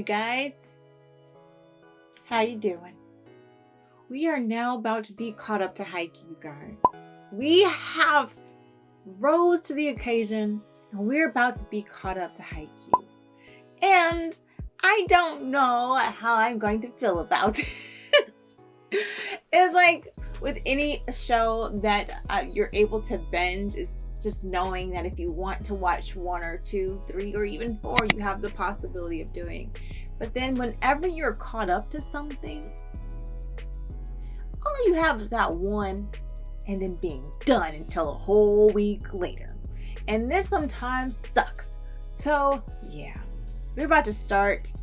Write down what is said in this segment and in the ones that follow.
guys. How you doing? We are now about to be caught up to Haikyuu, guys. We have rose to the occasion and we're about to be caught up to Haikyuu. And I don't know how I'm going to feel about this. It's like with any show that you're able to binge, is just knowing that if you want to watch 1 or 2, 3, or even 4, you have the possibility of doing. But then whenever you're caught up to something, all you have is that one and then being done until a whole week later. And this sometimes sucks. So yeah, we're about to start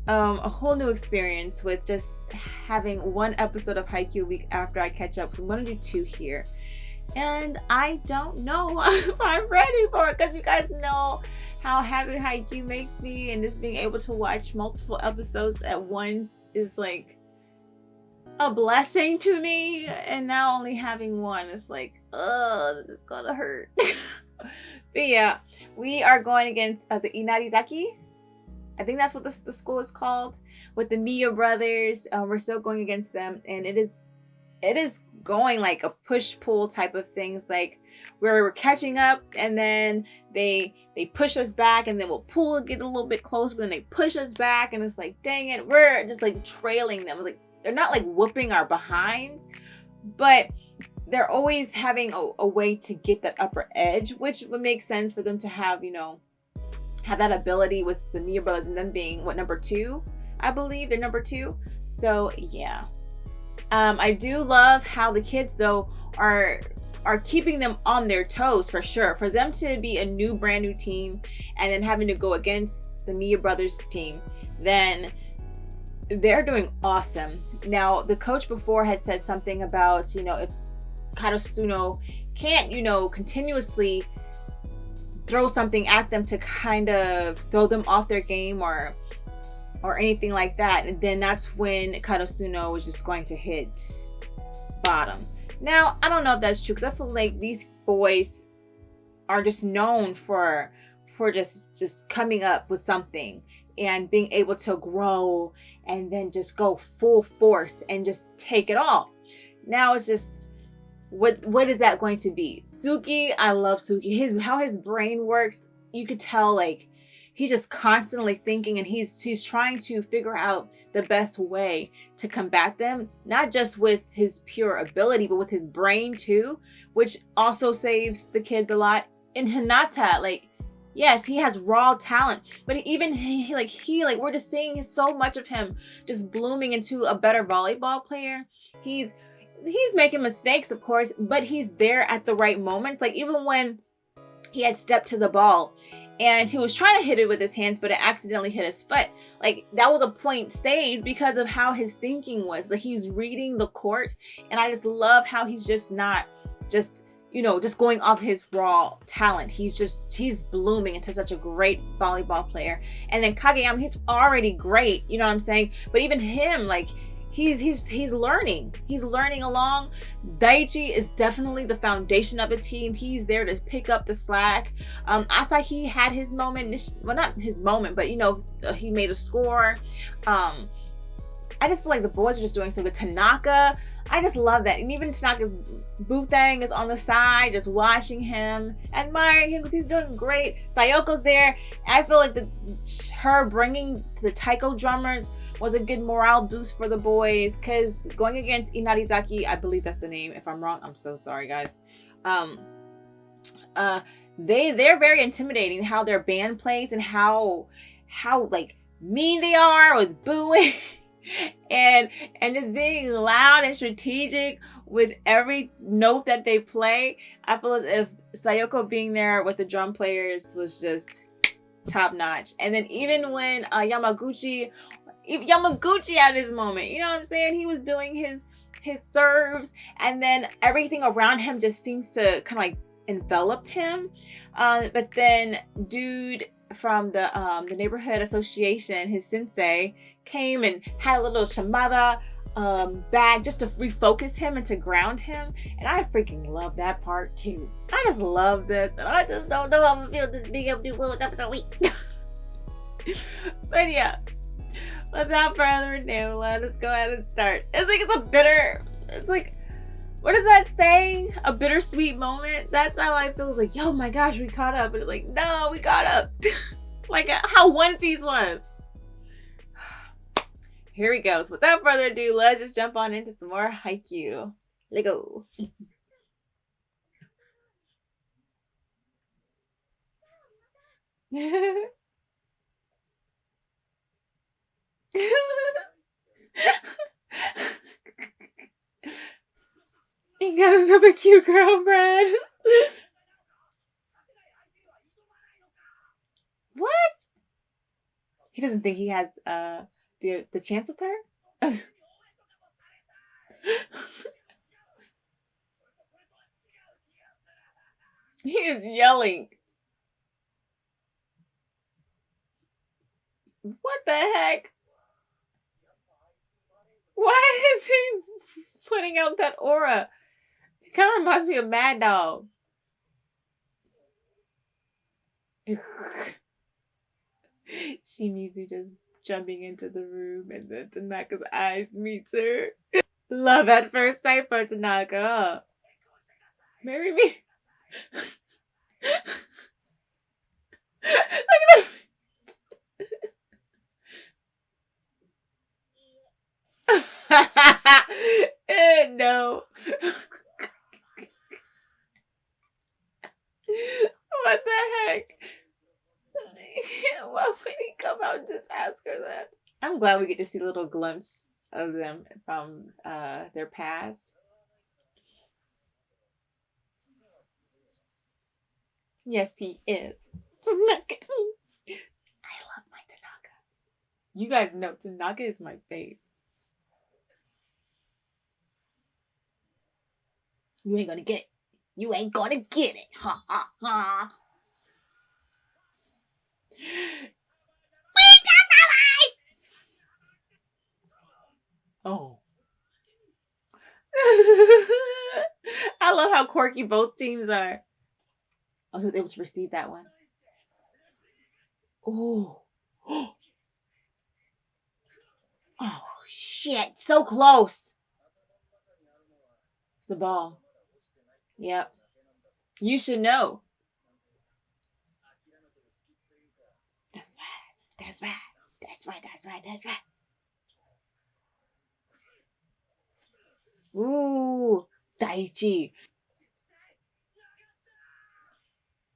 a whole new experience with just having 1 episode of Haikyuu a week after I catch up. So I'm gonna do 2 here. And I don't know if I'm ready for it, because you guys know how happy Haikyuu makes me, and just being able to watch multiple episodes at once is like a blessing to me. And now only having 1 is like, oh, this is gonna hurt. But yeah, we are going against the Inarizaki. I think that's what the school is called, with the Miya brothers. We're still going against them, and it is going like a push-pull type of things, like where we're catching up and then they push us back, and then we'll pull, get a little bit closer, but then they push us back, and it's like, dang it, we're just like trailing them. It's like they're not like whooping our behinds, but they're always having a way to get that upper edge, which would make sense for them to have, you know, have that ability with the Miya brothers, and them being what, number 2, I believe they're number 2. So yeah, I do love how the kids though are keeping them on their toes, for sure. For them to be a brand new team and then having to go against the Miya brothers team, then they're doing awesome. Now the coach before had said something about, you know, if Karasuno can't, you know, continuously throw something at them to kind of throw them off their game or anything like that, and then that's when Karasuno is just going to hit bottom. Now I don't know if that's true, because I feel like these boys are just known for just coming up with something and being able to grow and then just go full force and just take it all. Now it's just, what is that going to be? Suki, I love Suki. How his brain works, you could tell like he's just constantly thinking, and he's trying to figure out the best way to combat them, not just with his pure ability, but with his brain too, which also saves the kids a lot. In Hinata, like, yes, he has raw talent, but even he we're just seeing so much of him just blooming into a better volleyball player. He's making mistakes, of course, but he's there at the right moments. Like even when he had stepped to the ball and he was trying to hit it with his hands, but it accidentally hit his foot. Like that was a point saved because of how his thinking was. Like he's reading the court, and I just love how he's just not just, you know, just going off his raw talent. He's blooming into such a great volleyball player. And then Kageyama, he's already great, you know what I'm saying? But even him, like, he's learning along. Daichi is definitely the foundation of a team. He's there to pick up the slack. Asahi had his moment, well, not his moment, but you know, he made a score. I just feel like the boys are just doing so good. Tanaka, I just love that. And even Tanaka's Boothang is on the side, just watching him, admiring him because he's doing great. Sayoko's there. I feel like her bringing the taiko drummers was a good morale boost for the boys, because going against Inarizaki, I believe that's the name. If I'm wrong, I'm so sorry, guys. They're very intimidating, how their band plays and how like mean they are with booing. and just being loud and strategic with every note that they play. I feel as if Sayoko being there with the drum players was just top notch. And then even when Yamaguchi had his moment, you know what I'm saying? He was doing his serves, and then everything around him just seems to kind of like envelop him. But then dude from the neighborhood association, his sensei, came and had a little shamada bag just to refocus him and to ground him, and I freaking love that part too. I just love this, and I just don't know how I feel just being able to do one episode a week. But yeah, Without further ado, let us go ahead and start. It's like, what does that say? A bittersweet moment? That's how I feel. It's like, yo, my gosh, we caught up. And it's like, no, we caught up. Like how One Piece was. Here we go. So without further ado, let's just jump on into some more Haikyu. Let's go. He got himself a cute girlfriend. What? He doesn't think he has the chance with her? He is yelling. What the heck? Why is he putting out that aura? It kind of reminds me of Mad Dog. Shimizu just jumping into the room and then Tanaka's eyes meets her. Love at first sight for Tanaka. Marry me. Look at that. No. What the heck? Why would he come out and just ask her that? I'm glad we get to see a little glimpse of them from their past. Yes, he is. Tanaka is. I love my Tanaka. You guys know Tanaka is my fave. You ain't gonna get it. You ain't gonna get it. Ha ha ha. Oh. I love how quirky both teams are. Oh, he was able to receive that one. Oh. Oh, shit. So close. The ball. Yep. You should know. That's right. That's right. That's right. That's right. That's right. Ooh. Daichi.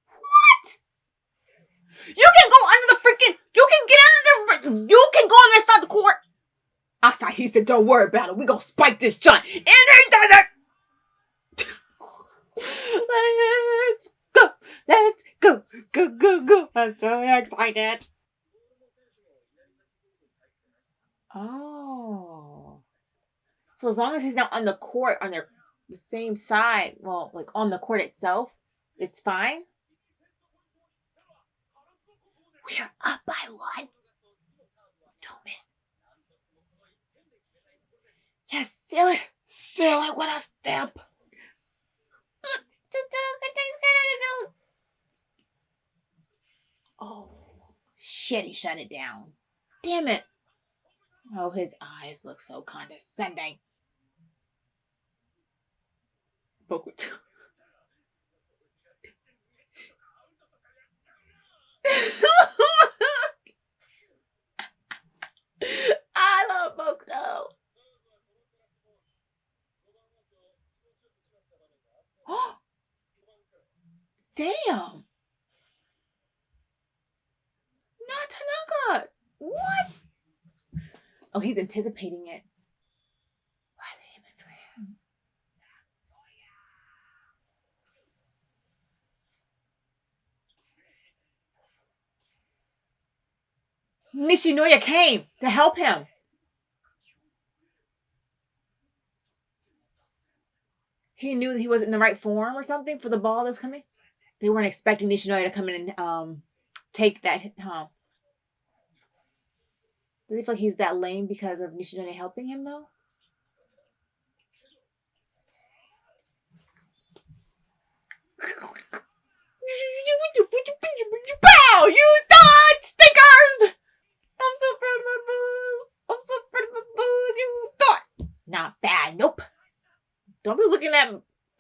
What? You can go under the freaking. You can get under the. You can go on the side of the court. Asahi said, "Don't worry about it. We gonna spike this joint." And he did it. Let's go. Let's go. Go, go, go. I'm so excited. Oh. So as long as he's not on the court on the same side, well, like on the court itself, it's fine. We are up by one. Don't miss. Yes, seal it. Seal it with a stamp. Oh, shit, he shut it down. Damn it. Oh, his eyes look so condescending. Bokuto. I love Bokuto. Damn. Not Tanaka. What? Oh, he's anticipating it. Why are they aiming for him? Nishinoya came to help him. He knew that he wasn't in the right form or something for the ball that's coming. They weren't expecting Nishinoya to come in and take that home. Do they feel like he's that lame because of Nishinoya helping him though? Pow! You dodge stickers! I'm so proud of my boy.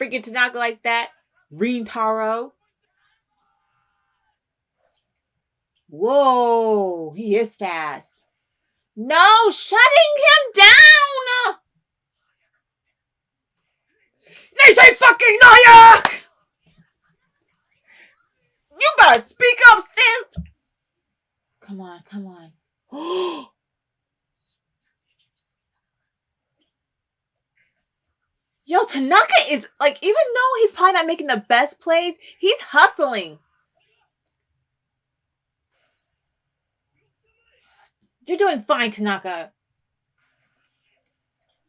freaking Tanaka like that. Rintaro. Whoa, he is fast. No, shutting him down! They say fucking Nayak! You better speak up, sis! Come on, come on. Yo, Tanaka is, like, even though he's probably not making the best plays, he's hustling. You're doing fine, Tanaka.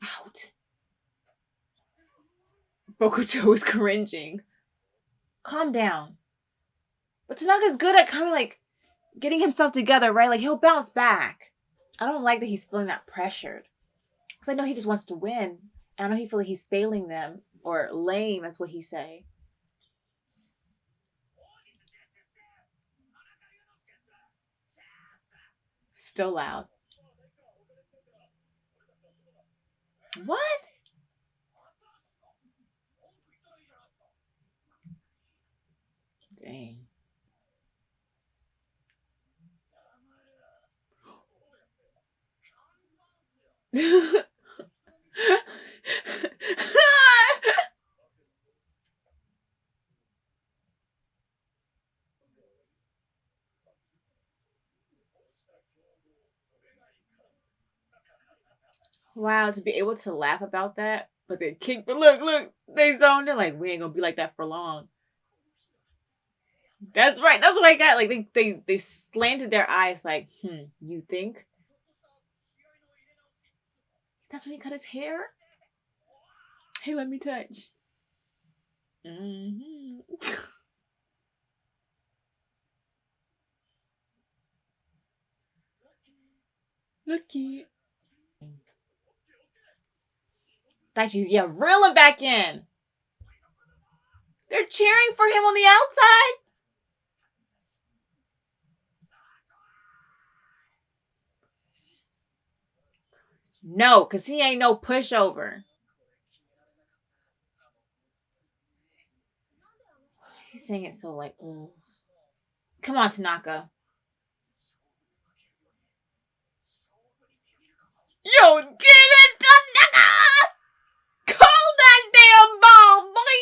Out. Bokuto is cringing. Calm down. But Tanaka's good at kind of, like, getting himself together, right? Like, he'll bounce back. I don't like that he's feeling that pressured. Because I know he just wants to win. And I know he feels like he's failing them. Or lame, that's what he say. Still loud. What? Dang. Wow, to be able to laugh about that, but they kick. But look, they zoned it. Like, we ain't gonna be like that for long. That's right. That's what I got. Like they slanted their eyes. Like, you think? That's when he cut his hair. Hey, let me touch. Mm-hmm. Lucky. Thank you. Yeah, reel him back in. They're cheering for him on the outside. No, because he ain't no pushover. He's saying it so like, ugh. Come on, Tanaka. Yo, get it, Tanaka! Call that damn ball, boy!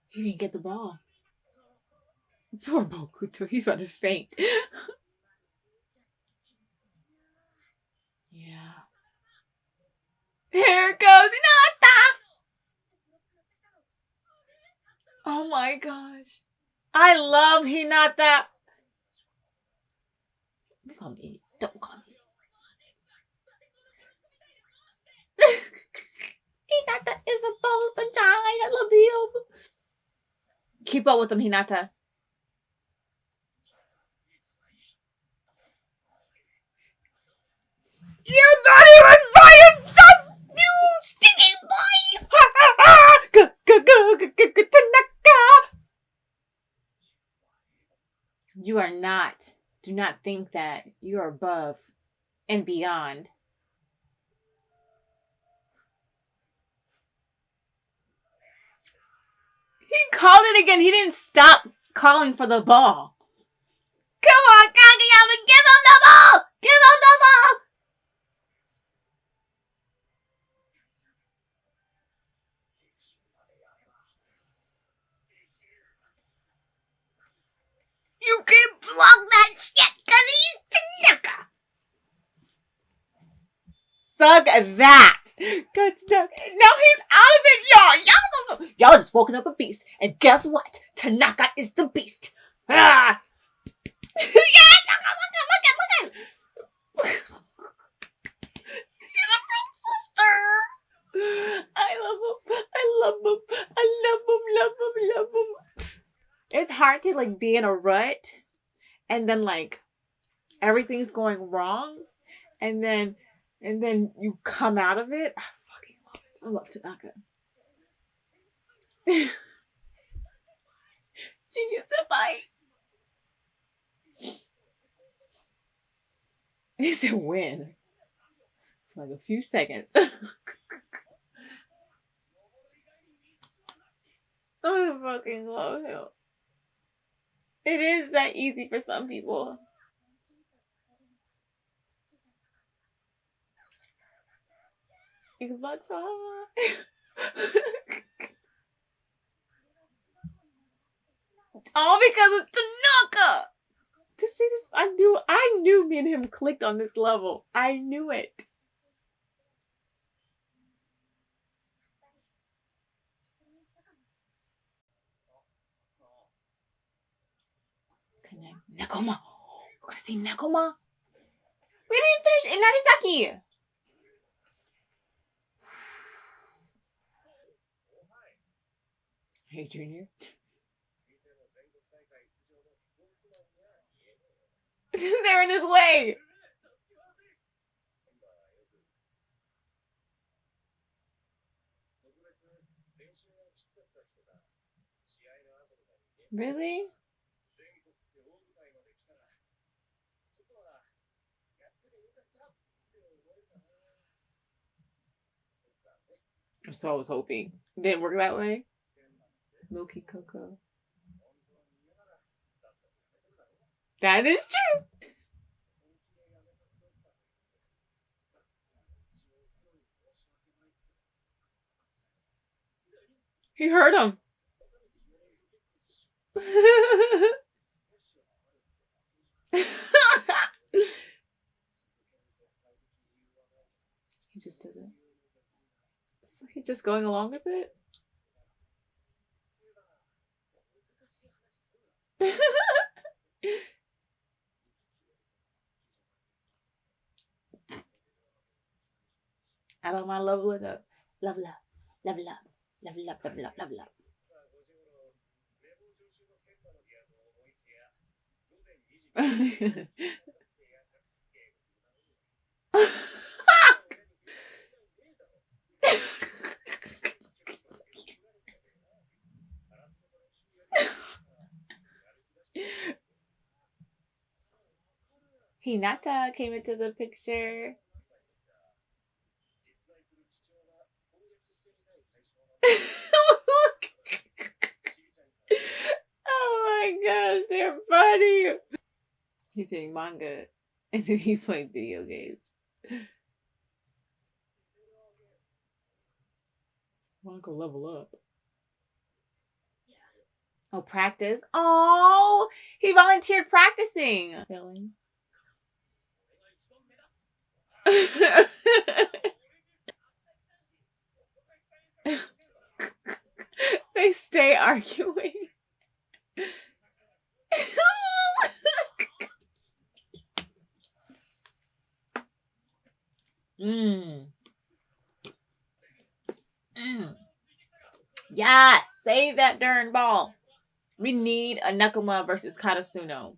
He didn't get the ball. Poor Bokuto, he's about to faint. Yeah. Here it goes, Hinata! Oh my gosh. I love Hinata. Don't call me idiot. Don't call me. Hinata is a bowl sunshine. I love you. Keep up with him, Hinata. You thought he was by himself, you stinky boy! Tanaka! You are not. Do not think that. You are above and beyond. He called it again. He didn't stop calling for the ball. Come on, Kageyama, give him the ball! Give him the ball! You can block that shit because he's Tanaka. Suck that. God, now he's out of it, y'all. Y'all just woken up a beast. And guess what? Tanaka is the beast. Ah! Yeah, look at. She's a real sister. I love him. It's hard to like be in a rut and then like everything's going wrong and then you come out of it. I fucking love it. I love Tanaka. Genius Senpai. He said win. for like a few seconds. I fucking love him. It is that easy for some people. You look so hard. All because of Tanaka. To see this, I knew me and him clicked on this level. I knew it. Connect. Nekoma. We're gonna see Nekoma. We didn't finish Inarizaki. Hey, Junior. They're in his way. Really? So I was hoping. Didn't work that way. Milky Cocoa. That is true. He heard him. He just doesn't. So he's just going along with it. I don't mind level it up. Level up. Level up. Level up. Level up. Level up. Hinata came into the picture. Oh my gosh, they're funny. He's reading manga and then he's playing video games. Want to go level up? Oh, practice. Oh, he volunteered practicing. Feeling. They stay arguing. Yeah, save that darn ball. We need a Nekoma versus Karasuno.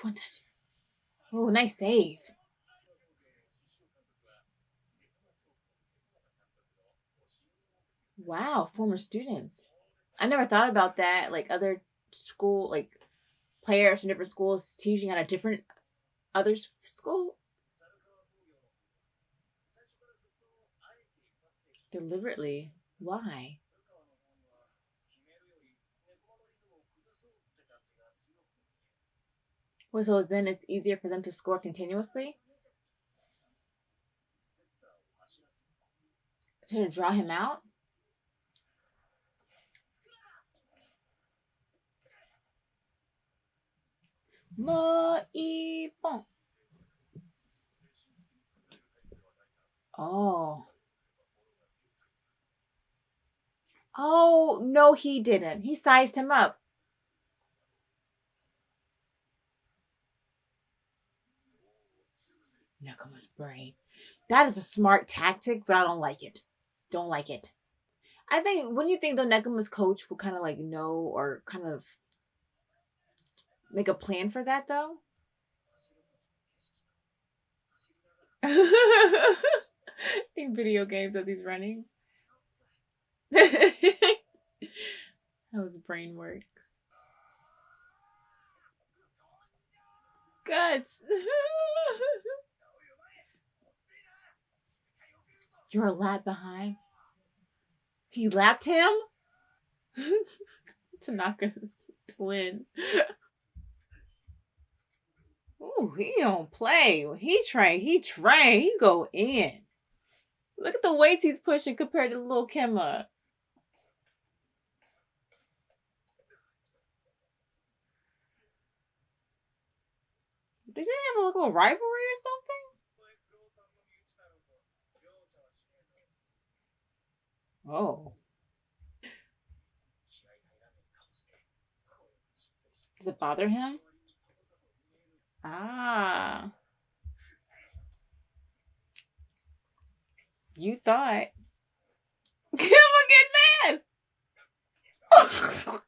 One touch. Oh, nice save. Wow, former students. I never thought about that. Like other school, like players from different schools teaching at a different other school. Deliberately. Why? Well, so then it's easier for them to score continuously? To draw him out? Mo-i-pon. Oh. Oh, no, he didn't. He sized him up. Nekoma's brain. That is a smart tactic, but I don't like it. Don't like it. I think, wouldn't you think the Nekoma's coach would kind of like know or kind of make a plan for that though? In video games as he's running. How his brain works. Guts. You're a lap behind. He lapped him? Tanaka's twin. Ooh, he don't play. He train. He train. He go in. Look at the weights he's pushing compared to little Kimma. Did they have a little rivalry or something? Oh. Does it bother him? Ah. You thought. Kimma get mad.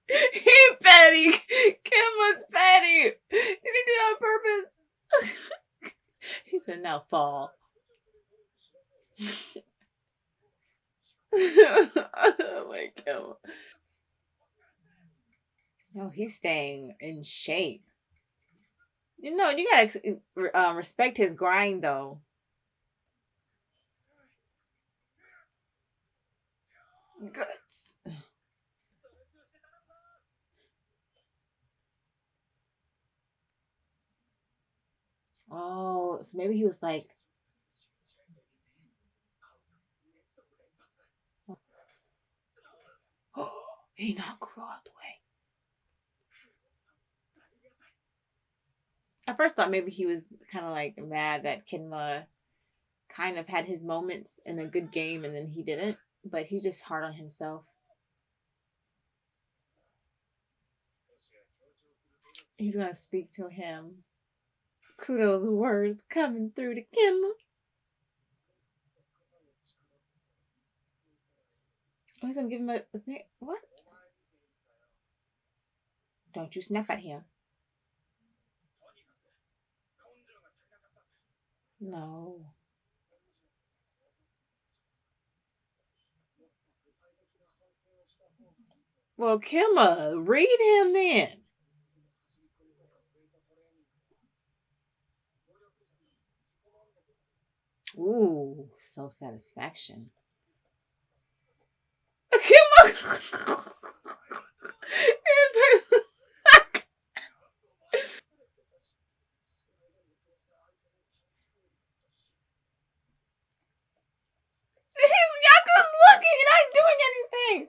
He petty. Kimma's petty. Did he do that on purpose? He said, now fall. Oh my God. No, he's staying in shape. You know, you gotta respect his grind, though. Guts. Oh, so maybe he was like, oh, he knocked her out the way. I first thought maybe he was kind of like mad that Kinma kind of had his moments in a good game and then he didn't, but he's just hard on himself. He's gonna speak to him. Kudos words coming through to Kinma. Oh, he's gonna give him a thing. What? Don't you snap at him. No. Well, Kimma, read him then. Ooh, self satisfaction. Kimma. Yaku's looking and not doing anything.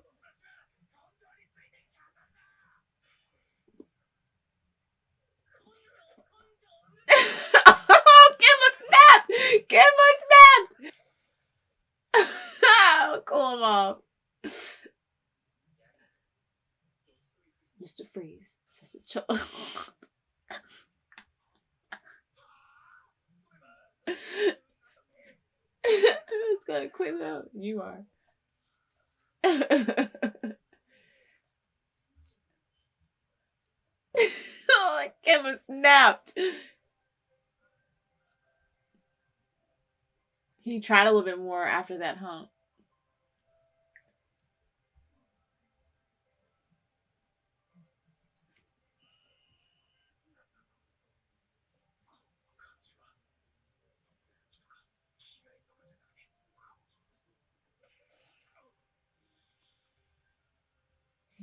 Oh, Kimma snapped! Kimma snapped! Cool him off. Mr. Freeze says a child. It's gonna quit out. You are. Oh, Kimma snapped. He tried a little bit more after that, huh?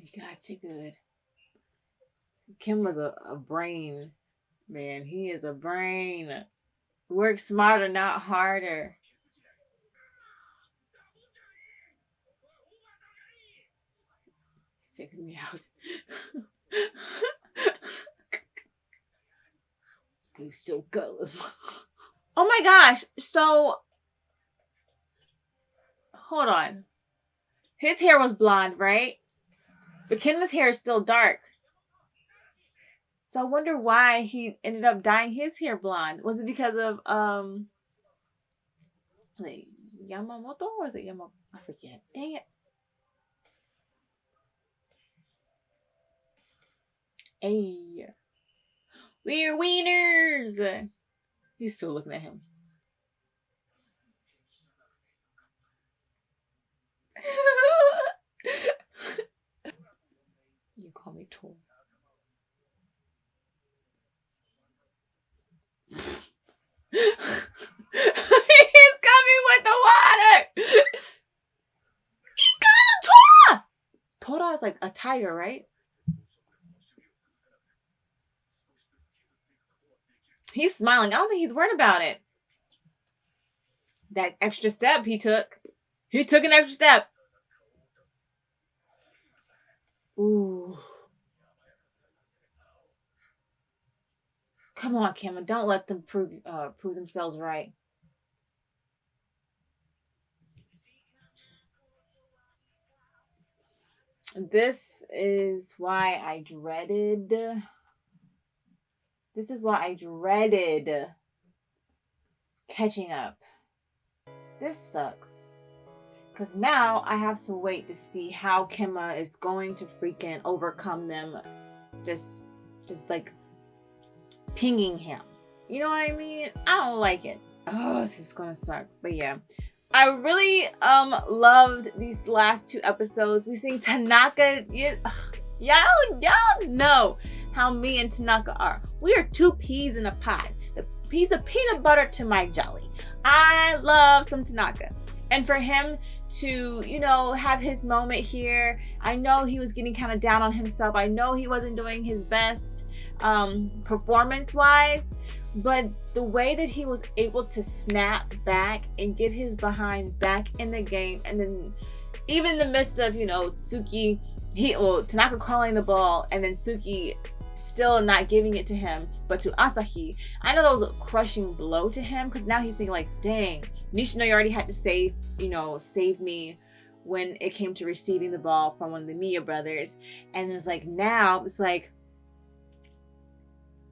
He got you good. Kim was a brain, man. He is a brain. Work smarter, not harder. Figured me out. He's still gutless. Oh my gosh. So, hold on. His hair was blonde, right? But Kenma's hair is still dark. So I wonder why he ended up dyeing his hair blonde. Was it because of like Yamamoto or is it Yamamoto? I forget. Dang it. Hey. We're wieners. He's still looking at him. You call me Tor. He's coming with the water. Tora is like a tiger, right? He's smiling. I don't think he's worried about it. That extra step he took. He took an extra step. Ooh. Come on, Kimma. Don't let them prove themselves right. This is why I dreaded. This is why I dreaded catching up. This sucks. Because now I have to wait to see how Kimma is going to freaking overcome them. Just like pinging him. You know what I mean? I don't like it. Oh, this is gonna suck. But yeah. I really loved these last 2 episodes. We seen Tanaka. Y'all know how me and Tanaka are. We are 2 peas in a pod. The piece of peanut butter to my jelly. I love some Tanaka. And for him to, you know, have his moment here, I know he was getting kind of down on himself. I know he wasn't doing his best performance-wise, but the way that he was able to snap back and get his behind back in the game, and then even in the midst of, you know, Tanaka calling the ball and then Tsuki still not giving it to him, but to Asahi, I know that was a crushing blow to him, because now he's thinking like, dang, Nishino, you already had to save me when it came to receiving the ball from one of the Miya brothers. And it's like, now it's like,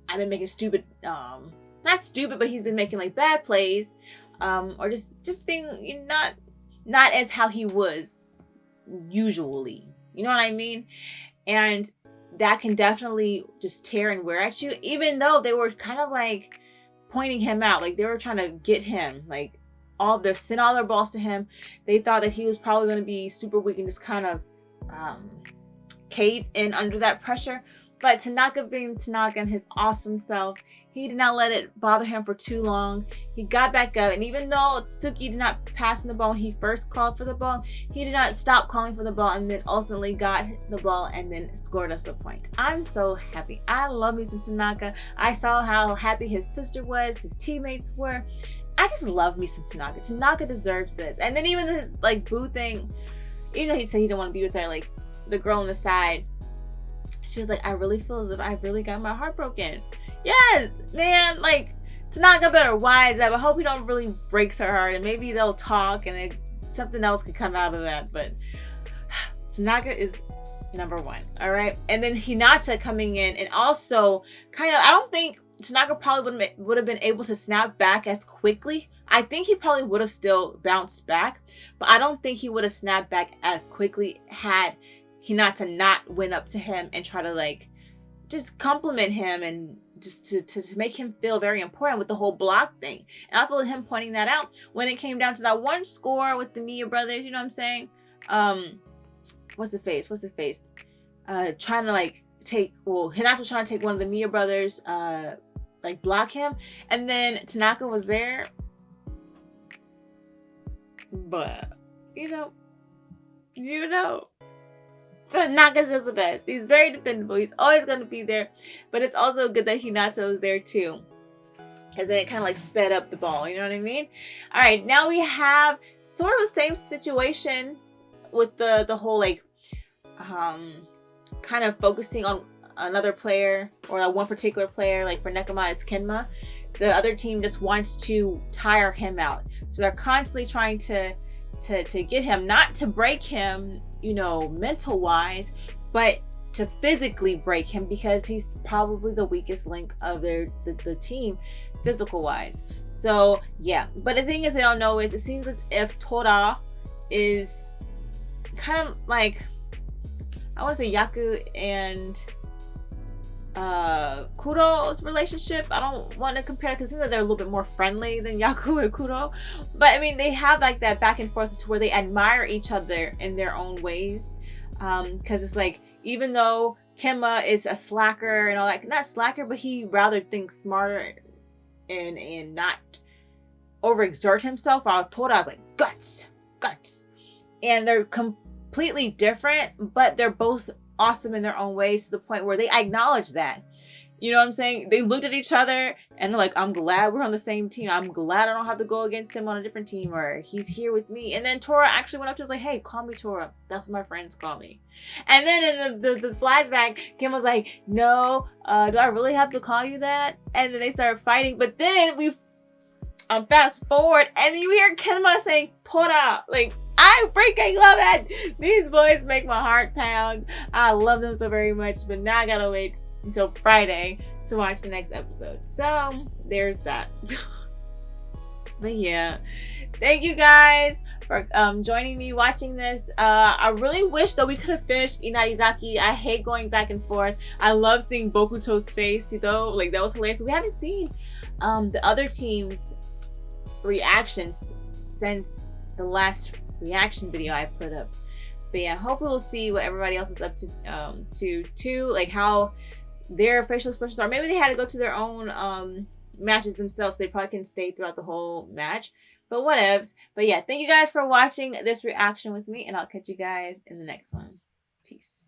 I've been making stupid, not stupid, but he's been making like bad plays, or just being not as how he was usually, you know what I mean? And that can definitely just tear and wear at you, even though they were kind of like pointing him out, like they were trying to get him, like send all their balls to him. They thought that he was probably going to be super weak and just kind of cave in under that pressure. But Tanaka being Tanaka and his awesome self, he did not let it bother him for too long. He got back up, and even though Tsuki did not pass him the ball when he first called for the ball, he did not stop calling for the ball, and then ultimately got the ball and then scored us a point. I'm so happy. I love me some Tanaka. I saw how happy his sister was, his teammates were. I just love me some Tanaka. Tanaka deserves this. And then even his like boo thing, even though he said he didn't want to be with her, like the girl on the side, she was like, I really feel as if I really got my heart broken. Yes, man, like Tanaka better wise up. I hope he don't really breaks her heart, and maybe they'll talk and something else could come out of that. But Tanaka is number 1. All right. And then Hinata coming in, and also kind of, I don't think Tanaka probably would have been able to snap back as quickly. I think he probably would have still bounced back, but I don't think he would have snapped back as quickly had Hinata not went up to him and try to like just compliment him and just to make him feel very important with the whole block thing. And I feel him pointing that out when it came down to that one score with the Miya brothers, you know what I'm saying? What's the face? Trying to like Hinata was trying to take one of the Miya brothers, like block him, and then Tanaka was there. But you know, Tanaka's just the best. He's very dependable. He's always going to be there. But it's also good that Hinata was there too, because then it kind of like sped up the ball. You know what I mean? All right, now we have sort of the same situation with the whole like kind of focusing on another player or one particular player. Like for Nekoma, it's Kenma. The other team just wants to tire him out, so they're constantly trying to get him, not to break him, you know, mental wise, but to physically break him, because he's probably the weakest link of the team physical wise. So yeah, but the thing is, they don't know is it seems as if Tora is kind of like, I want to say Yaku and Kuro's relationship. I don't want to compare because they're a little bit more friendly than Yaku and Kuro, but I mean they have like that back and forth to where they admire each other in their own ways, because it's like, even though Kenma is a slacker and all that, not slacker, but he rather thinks smarter and not overexert himself, while Tora is like guts, and they're completely different, but they're both awesome in their own ways, to the point where they acknowledge that. You know what I'm saying? They looked at each other and they're like, I'm glad we're on the same team. I'm glad I don't have to go against him on a different team, or he's here with me. And then Tora actually went up to us like, hey, call me Tora. That's what my friends call me. And then in the flashback, Kim was like, no, do I really have to call you that? And then they started fighting. But then we fast forward and you hear Kenma saying Tora. Like, I freaking love it. These boys make my heart pound. I love them so very much. But now I gotta wait until Friday to watch the next episode. So there's that. But yeah, thank you guys for joining me watching this. I really wish that we could have finished Inarizaki. I hate going back and forth. I love seeing Bokuto's face, you know, like that was hilarious. We haven't seen the other team's reactions since the last reaction video I put up. But yeah, hopefully we'll see what everybody else is up to too, like how their facial expressions are. Maybe they had to go to their own matches themselves, so they probably can stay throughout the whole match. But whatevs. But yeah, thank you guys for watching this reaction with me, and I'll catch you guys in the next one. Peace.